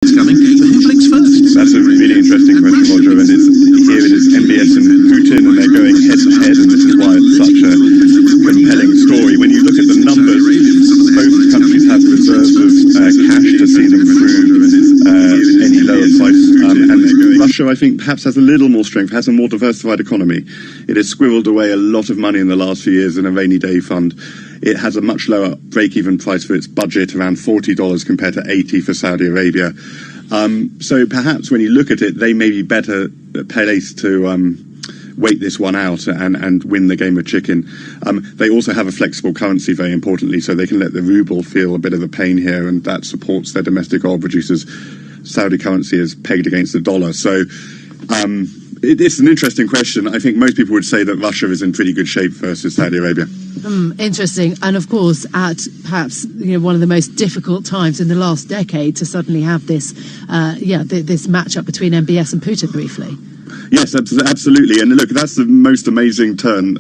It's coming. Who blinks first? That's a really interesting question, Roger. And here it is MBS and Putin, and they're going head to head, and this is why it's such a compelling story. When you look at the numbers, both countries have reserves of cash to see them through any lower price. And Russia, I think, perhaps has a little more strength, has a more diversified economy. It has squirreled away a lot of money in the last few years in a rainy day fund. It has a much lower break-even price for its budget, around $40 compared to $80 for Saudi Arabia. So perhaps when you look at it, they may be better placed to wait this one out and win the game of chicken. They also have a flexible currency, very importantly, so they can let the ruble feel a bit of the pain here, and that supports their domestic oil producers. Saudi currency is pegged against the dollar. So it's an interesting question. I think most people would say that Russia is in pretty good shape versus Saudi Arabia. Interesting. And of course, at perhaps one of the most difficult times in the last decade to suddenly have this this matchup between MBS and Putin briefly. Yes, absolutely. And look, that's the most amazing turn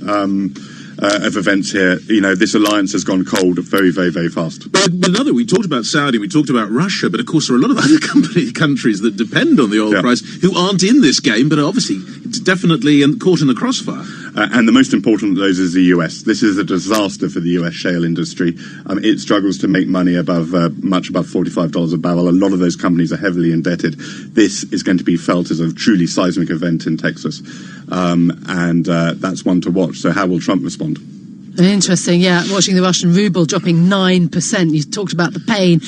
of events here. This alliance has gone cold very, very, very fast. But we talked about Saudi, we talked about Russia, but of course there are a lot of other countries that depend on the oil price who aren't in this game, but are obviously definitely caught in the crossfire. And the most important of those is the US. This is a disaster for the US shale industry. It struggles to make money much above $45 a barrel. A lot of those companies are heavily indebted. This is going to be felt as a truly seismic event in Texas. And that's one to watch. So how will Trump respond? Interesting, watching the Russian ruble dropping 9%. You talked about the pain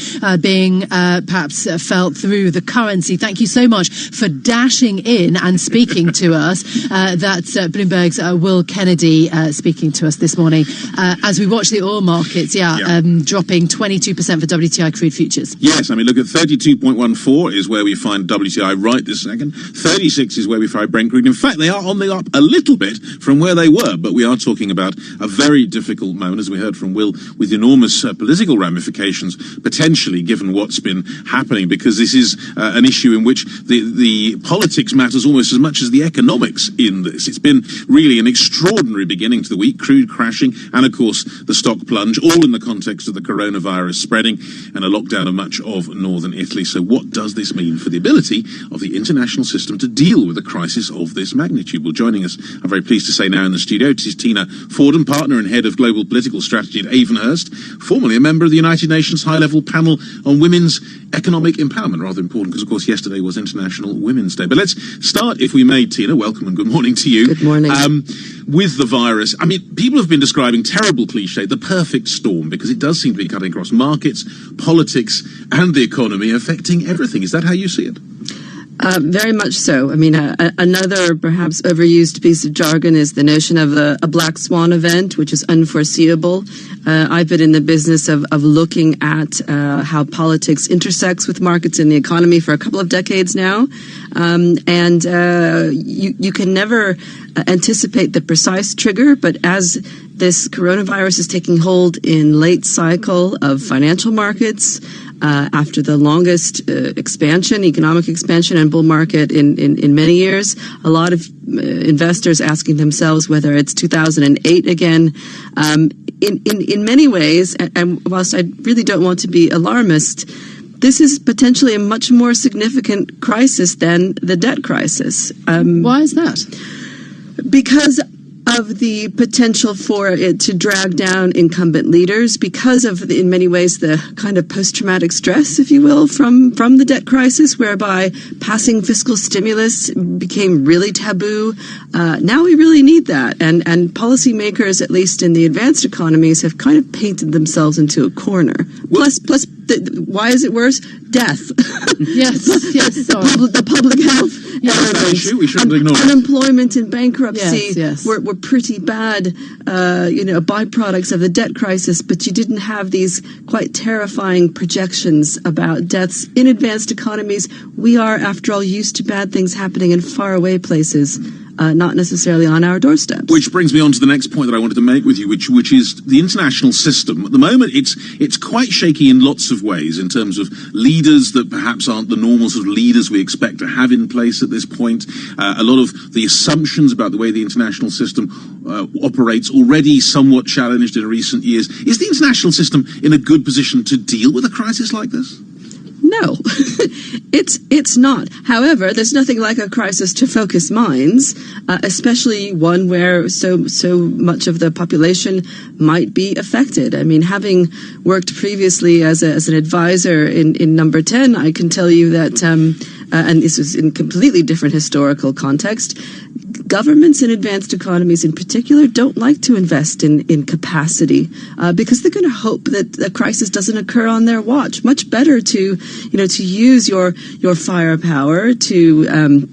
being perhaps felt through the currency. Thank you so much for dashing in and speaking to us. That's Bloomberg's Will Kennedy speaking to us this morning as we watch the oil markets, dropping 22% for WTI crude futures. Yes, look at 32.14 is where we find WTI right this second. 36 is where we find Brent crude. In fact, they are on the up a little bit from where they were, but we are talking about a very difficult moment, as we heard from Will, with enormous political ramifications, potentially, given what's been happening, because this is an issue in which the politics matters almost as much as the economics in this. It's been really an extraordinary beginning to the week, crude crashing, and of course the stock plunge, all in the context of the coronavirus spreading and a lockdown of much of northern Italy. So what does this mean for the ability of the international system to deal with a crisis of this magnitude? Well, joining us, I'm very pleased to say now in the studio, it is Tina Fordham, partner and head of global political strategy at Avonhurst, formerly a member of the United Nations high-level panel on women's economic empowerment. Rather important because, of course, yesterday was International Women's Day. But let's start, if we may, Tina. Welcome and good morning to you. Good morning. With the virus, people have been describing terrible cliche, the perfect storm, because it does seem to be cutting across markets, politics, and the economy, affecting everything. Is that how you see it? Very much so. Another perhaps overused piece of jargon is the notion of a black swan event, which is unforeseeable. I've been in the business of looking at how politics intersects with markets and the economy for a couple of decades now. You can never anticipate the precise trigger, but as this coronavirus is taking hold in late cycle of financial markets, after the longest economic expansion and bull market in many years, a lot of investors asking themselves whether it's 2008 again. In many ways, and whilst I really don't want to be alarmist, this is potentially a much more significant crisis than the debt crisis. Why is that? Because of the potential for it to drag down incumbent leaders, because of, in many ways, the kind of post-traumatic stress, if you will, from the debt crisis, whereby passing fiscal stimulus became really taboo. Now we really need that. And policymakers, at least in the advanced economies, have kind of painted themselves into a corner. Plus, why is it worse? Death. Yes. The public health issue we shouldn't ignore. Unemployment and bankruptcy were pretty bad, byproducts of the debt crisis, but you didn't have these quite terrifying projections about deaths in advanced economies. We are, after all, used to bad things happening in faraway places. Not necessarily on our doorsteps. Which brings me on to the next point that I wanted to make with you, which is the international system. At the moment, it's quite shaky in lots of ways in terms of leaders that perhaps aren't the normal sort of leaders we expect to have in place at this point. A lot of the assumptions about the way the international system operates already somewhat challenged in recent years. Is the international system in a good position to deal with a crisis like this? No, it's not. However, there's nothing like a crisis to focus minds, especially one where so much of the population might be affected. I mean, having worked previously as an advisor in Number 10, I can tell you that, and this was in completely different historical context, governments in advanced economies in particular don't like to invest in capacity because they're going to hope that a crisis doesn't occur on their watch. Much better to use your firepower to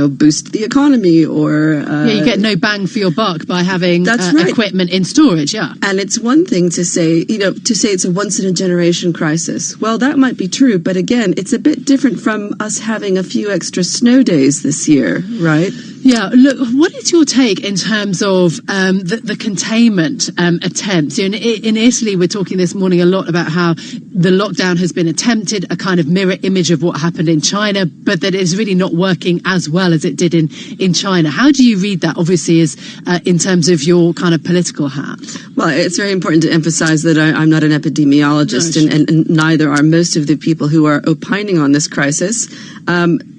boost the economy or you get no bang for your buck by having right. equipment in storage. Yeah, and it's one thing to say it's a once in a generation crisis. Well, that might be true, but again, it's a bit different from us having a few extra snow days this year, right? Yeah, look, what is your take in terms of the containment attempts? In Italy, we're talking this morning a lot about how the lockdown has been attempted, a kind of mirror image of what happened in China, but that it's really not working as well as it did in China. How do you read that, obviously, as in terms of your kind of political hat? Well, it's very important to emphasize that I'm not an epidemiologist, no, sure. and neither are most of the people who are opining on this crisis.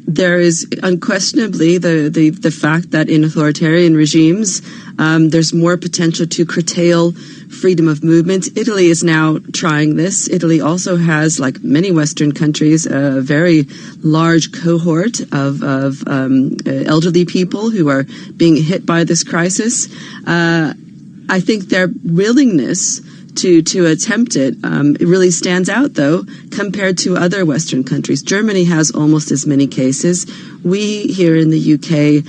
There is unquestionably the fact that in authoritarian regimes, there's more potential to curtail freedom of movement. Italy is now trying this. Italy also has, like many Western countries, a very large cohort of elderly people who are being hit by this crisis. I think their willingness to attempt it really stands out, though, compared to other Western countries. Germany has almost as many cases. We here in the UK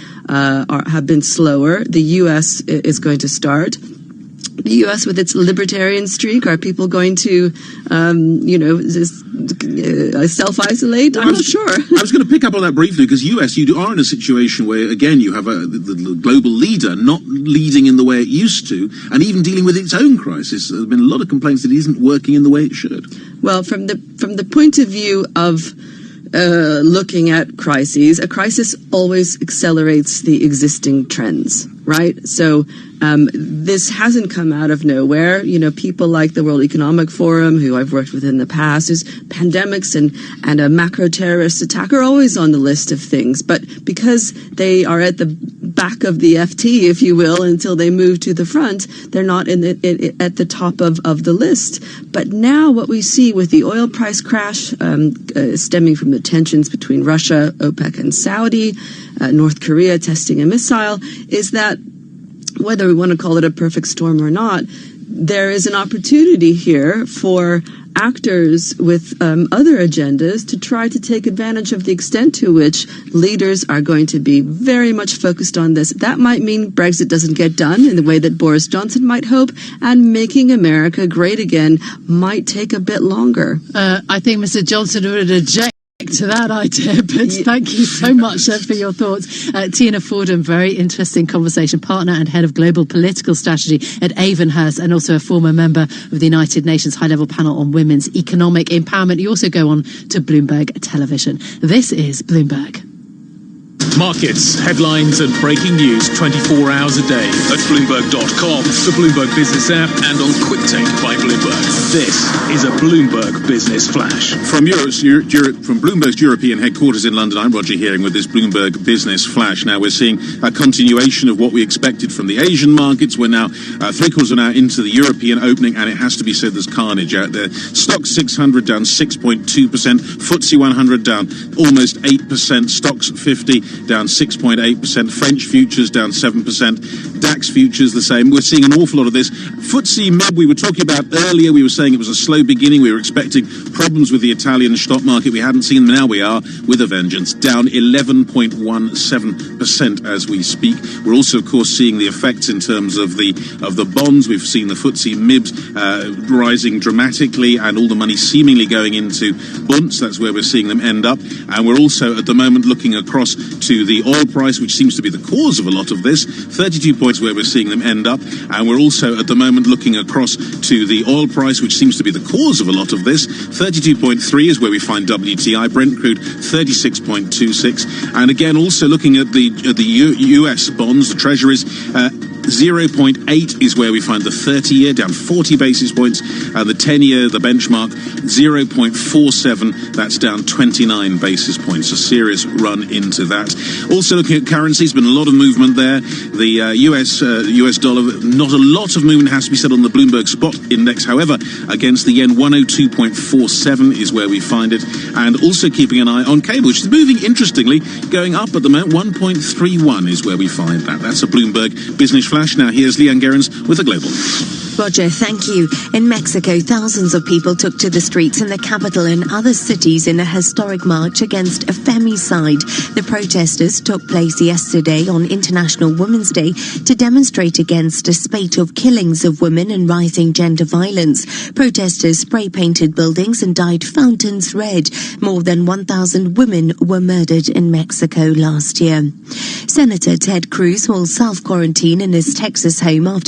have been slower. The US is going to start. The U.S. with its libertarian streak, are people going to, self-isolate? I'm not sure. I was going to pick up on that briefly because U.S. you are in a situation where, again, you have the global leader not leading in the way it used to, and even dealing with its own crisis. There have been a lot of complaints that it isn't working in the way it should. Well, from the point of view of looking at crises, a crisis always accelerates the existing trends, right? So this hasn't come out of nowhere. People like the World Economic Forum, who I've worked with in the past, is pandemics and a macro terrorist attack are always on the list of things. But because they are at the back of the FT, if you will, until they move to the front, they're not at the top of the list. But now what we see with the oil price crash stemming from the tensions between Russia, OPEC, and Saudi, North Korea testing a missile, is that whether we want to call it a perfect storm or not, there is an opportunity here for actors with other agendas to try to take advantage of the extent to which leaders are going to be very much focused on this. That might mean Brexit doesn't get done in the way that Boris Johnson might hope, and making America great again might take a bit longer. I think Mr. Johnson would object to that idea, but thank you so much for your thoughts. Tina Fordham, very interesting conversation, partner and head of global political strategy at Avonhurst, and also a former member of the United Nations High-Level Panel on Women's Economic Empowerment. You also go on to Bloomberg Television. This is Bloomberg. Markets, headlines and breaking news 24 hours a day at Bloomberg.com, the Bloomberg Business app and on QuickTake by Bloomberg. This is a Bloomberg Business Flash. From Bloomberg's European headquarters in London, I'm Roger Hearing with this Bloomberg Business Flash. Now we're seeing a continuation of what we expected from the Asian markets. We're now three-quarters of an hour into the European opening, and it has to be said there's carnage out there. Stoxx 600 down 6.2%, FTSE 100 down almost 8%, Stoxx 50 down 6.8%, French futures down 7%, DAX futures the same. We're seeing an awful lot of this. FTSE MIB we were talking about earlier, we were saying it was a slow beginning. We were expecting problems with the Italian stock market. We hadn't seen them. Now we are with a vengeance, down 11.17% as we speak. We're also, of course, seeing the effects in terms of the bonds. We've seen the FTSE MIBs rising dramatically, and all the money seemingly going into bunds. That's where we're seeing them end up. And we're also at the moment looking across to the oil price, which seems to be the cause of a lot of this. 32 points where we're seeing them end up. And we're also at the moment looking across to the oil price, which seems to be the cause of a lot of this. 32.3 is where we find WTI, Brent crude 36.26. And again, also looking at the US bonds, the treasuries, 0.8 is where we find the 30-year, down 40 basis points. The 10-year, the benchmark, 0.47, that's down 29 basis points. A serious run into that. Also looking at currencies, been a lot of movement there. The US dollar, not a lot of movement has to be said on the Bloomberg Spot Index. However, against the yen, 102.47 is where we find it. And also keeping an eye on cable, which is moving interestingly, going up at the moment. 1.31 is where we find that. That's a Bloomberg Business Flash. Now here's Leanne Gerrans with a global. Roger, thank you. In Mexico, thousands of people took to the streets in the capital and other cities in a historic march against a femicide. The protesters took place yesterday on International Women's Day to demonstrate against a spate of killings of women and rising gender violence. Protesters spray-painted buildings and dyed fountains red. More than 1,000 women were murdered in Mexico last year. Senator Ted Cruz will self-quarantine in his Texas home after